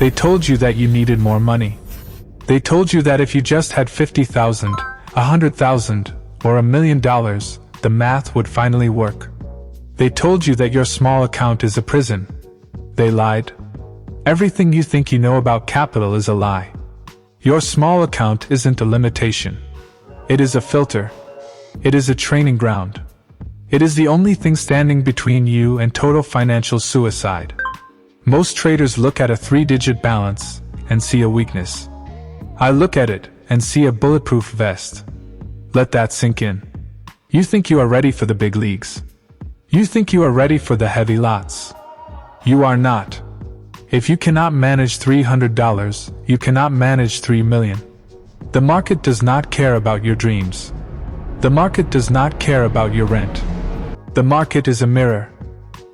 They told you that you needed more money. They told you that if you just had 50,000, 100,000, or $1 million, the math would finally work. They told you that your small account is a prison. They lied. Everything you think you know about capital is a lie. Your small account isn't a limitation. It is a filter. It is a training ground. It is the only thing standing between you and total financial suicide. Most traders look at a 3-digit balance and see a weakness. I look at it and see a bulletproof vest. Let that sink in. You think you are ready for the big leagues. You think you are ready for the heavy lots. You are not. If you cannot manage $300, you cannot manage $3 million. The market does not care about your dreams. The market does not care about your rent. The market is a mirror.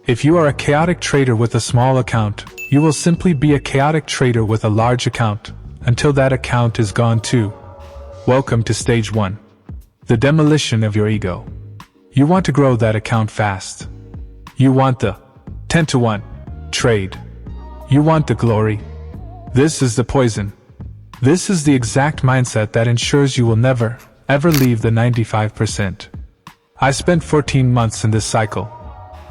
If you are a chaotic trader with a small account, you will simply be a chaotic trader with a large account, until that account is gone too. Welcome to stage 1. The demolition of your ego. You want to grow that account fast. You want the 10-to-1 trade. You want the glory. This is the poison. This is the exact mindset that ensures you will never, ever leave the 95%. I spent 14 months in this cycle.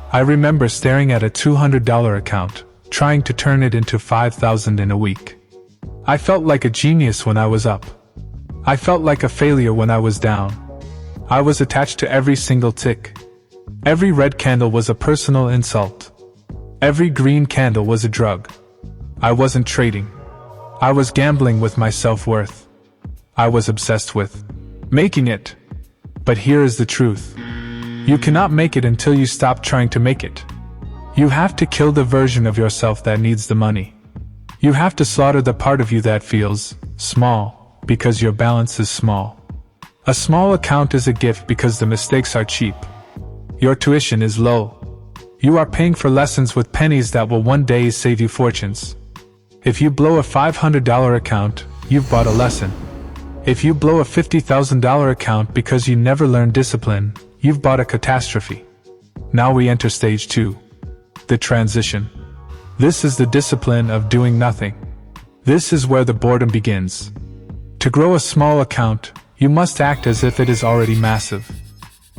I remember staring at a $200 account, trying to turn it into $5,000 in a week. I felt like a genius when I was up. I felt like a failure when I was down. I was attached to every single tick. Every red candle was a personal insult. Every green candle was a drug. I wasn't trading. I was gambling with my self-worth. I was obsessed with making it. But here is the truth. You cannot make it until you stop trying to make it. You have to kill the version of yourself that needs the money. You have to slaughter the part of you that feels small because your balance is small. A small account is a gift because the mistakes are cheap. Your tuition is low. You are paying for lessons with pennies that will one day save you fortunes. If you blow a $500 account, you've bought a lesson. If you blow a $50,000 account because you never learned discipline, you've bought a catastrophe. Now we enter stage 2. The transition. This is the discipline of doing nothing. This is where the boredom begins. To grow a small account, you must act as if it is already massive.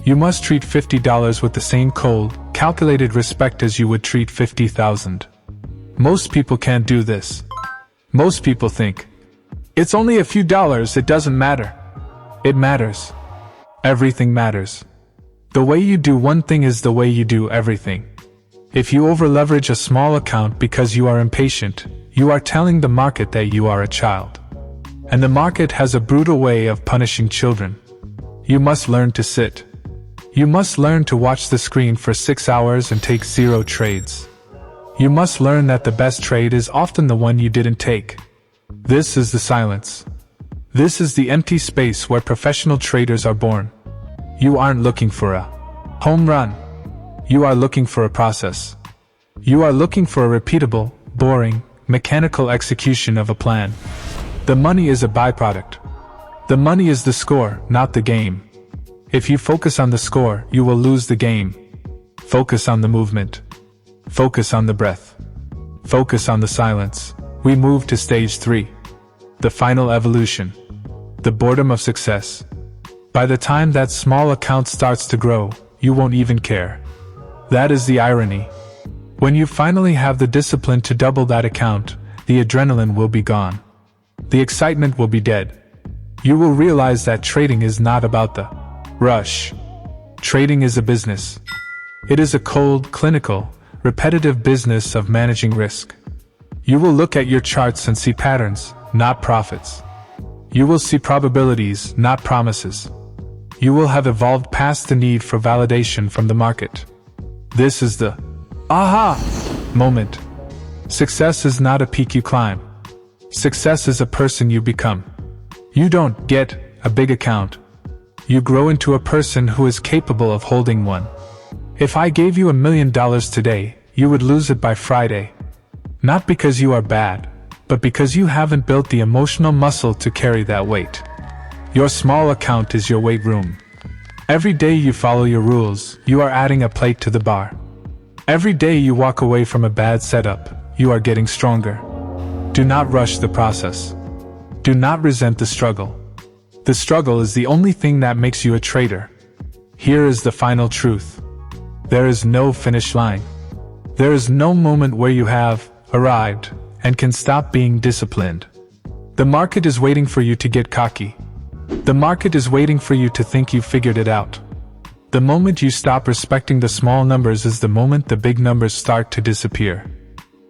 You must treat $50 with the same cold, calculated respect as you would treat 50,000. Most people can't do this. Most people think, it's only a few dollars, it doesn't matter. It matters. Everything matters. The way you do one thing is the way you do everything. If you over-leverage a small account because you are impatient, you are telling the market that you are a child. And the market has a brutal way of punishing children. You must learn to sit. You must learn to watch the screen for 6 hours and take 0 trades. You must learn that the best trade is often the one you didn't take. This is the silence. This is the empty space where professional traders are born. You aren't looking for a home run. You are looking for a process. You are looking for a repeatable, boring, mechanical execution of a plan. The money is a byproduct. The money is the score, not the game. If you focus on the score, you will lose the game. Focus on the movement. Focus on the breath. Focus on the silence. We move to stage 3. The final evolution. The boredom of success. By the time that small account starts to grow, you won't even care. That is the irony. When you finally have the discipline to double that account, the adrenaline will be gone. The excitement will be dead. You will realize that trading is not about the rush. Trading is a business. It is a cold, clinical, repetitive business of managing risk. You will look at your charts and see patterns, not profits. You will see probabilities, not promises. You will have evolved past the need for validation from the market. This is the aha moment. Success is not a peak you climb. Success is a person you become. You don't get a big account. You grow into a person who is capable of holding one. If I gave you $1 million today, you would lose it by Friday. Not because you are bad, but because you haven't built the emotional muscle to carry that weight. Your small account is your weight room. Every day you follow your rules, you are adding a plate to the bar. Every day you walk away from a bad setup, you are getting stronger. Do not rush the process. Do not resent the struggle. The struggle is the only thing that makes you a trader. Here is the final truth. There is no finish line. There is no moment where you have arrived and can stop being disciplined. The market is waiting for you to get cocky. The market is waiting for you to think you've figured it out. The moment you stop respecting the small numbers is the moment the big numbers start to disappear.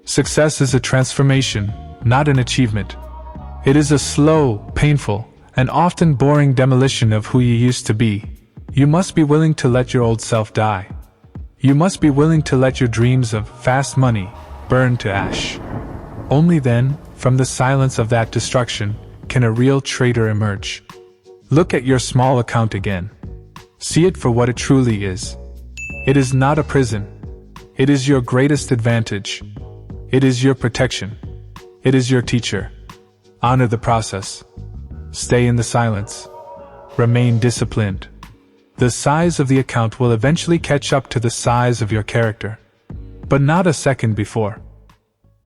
Success is a transformation, not an achievement. It is a slow, painful, and often boring demolition of who you used to be. You must be willing to let your old self die. You must be willing to let your dreams of fast money burn to ash. Only then, from the silence of that destruction, can a real trader emerge. Look at your small account again. See it for what it truly is. It is not a prison. It is your greatest advantage. It is your protection. It is your teacher. Honor the process. Stay in the silence. Remain disciplined. The size of the account will eventually catch up to the size of your character. But not a second before.